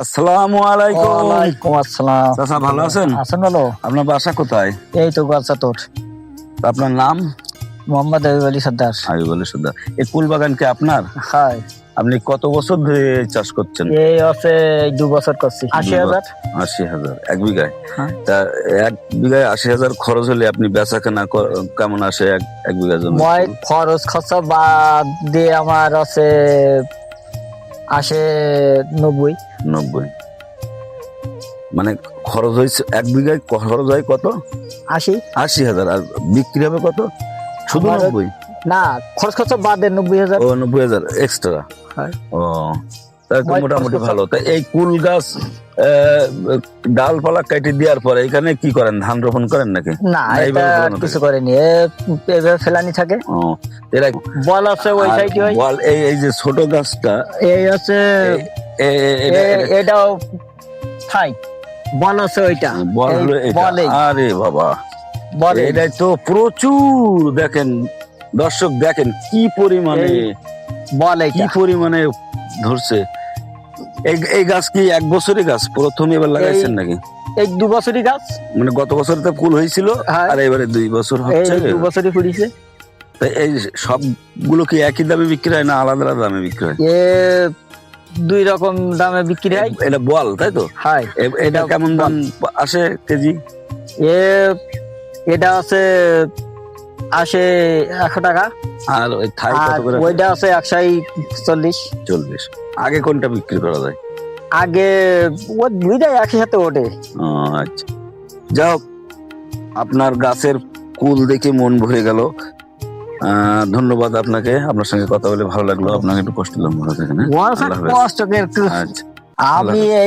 আসসালামু আলাইকুম। ওয়ালাইকুম আসসালাম। চাচা ভালো আছেন? আছেন ভালো? আপনার বাসা কোথায়? এই তো গাছাতোর। আপনার নাম? মোহাম্মদ আইয়ুব আলী সর্দার। আইয়ুব আলী সর্দার। এই কুল বাগান কি আপনার? হাই, আপনি কত বছর ধরে চাষ করছেন? এই আছে 2 বছর করছি। 80,000। 80,000 এক বিঘায়? হ্যাঁ। তা এক বিঘায় 80,000 খরচ হলে আপনি বেচা কেনা কেমন আসে এক বিঘা জমি? মই খরচ খরচা বাদ দিয়ে আমার আছে আসে 90। 90। মানে খরচ হয়েছে এক বিঘায় খরচ হয় কত? 80 80,000। আর বিক্রি হবে কত? শুধু আমার- 90? না, খরচ খরচা বাদে 90,000। ও 90,000 এক্সট্রা। হ্যাঁ। ও তাই তো মই মোটামুটি খরচ ভালো। তা এই কুল গাছ ডালপালা কেটে দেওয়ার পরে এখানে কি করেন? ধান রোপণ করেন নাকি? না, এইভাবে এটা ফেলানো কিছু থাকে? করেনি, এভাবে ফেলানি থাকে। ও এরা বল আছে ওই আর সাইডে হয়। বল এই যে ছোট গাছটা এই আছে এটাও ঠাই বল আছে ওইটা। বল এই হলো এটা। বলেই আরে বাবা, বলে এটাই তো প্রচুর। দেখেন দর্শক, দেখেন কি পরিমাণে বলে কি পরিমাণে ধরছে। এই গাছ কি এক বছরই গাছ? প্রথম এবার লাগাইছেন নাকি? এই 2 বছরই গাছ। মানে গত বছর তো কুল হয়েছিল হ্যাঁ। আর এবারে 2 বছর এই হচ্ছে। 2 বছরই ফুটিছে। তা এই সবগুলো কি একই দামে বিক্রি হয় না আলাদা আলাদা দামে বিক্রি হয়? এ 2 রকম দামে বিক্রি হয়। এটা বল, তাই তো? হাই, এটা কেমন দাম আসে কেজি? এ এটা আছে 100 টাকা। আর ওই থাই কত আর করে? ওইটা আছে 140। 40। আগে কোনটা বিক্রি করা যায়? আগে ও দুইটাই একই সাথে ওঠে। ও, আচ্ছা। যাই হোক, আপনার গাছের কুল দেখে মন ভরে গেল। ধন্যবাদ আপনাকে। আপনার সঙ্গে কথা বলে ভালো লাগলো। আপনাকে একটু কষ্ট দিলাম। ভালো থাকেন, হ্যাঁ? আল্লাহ হাফেজ। কষ্ট করে একটু আচ্ছা। আমি এই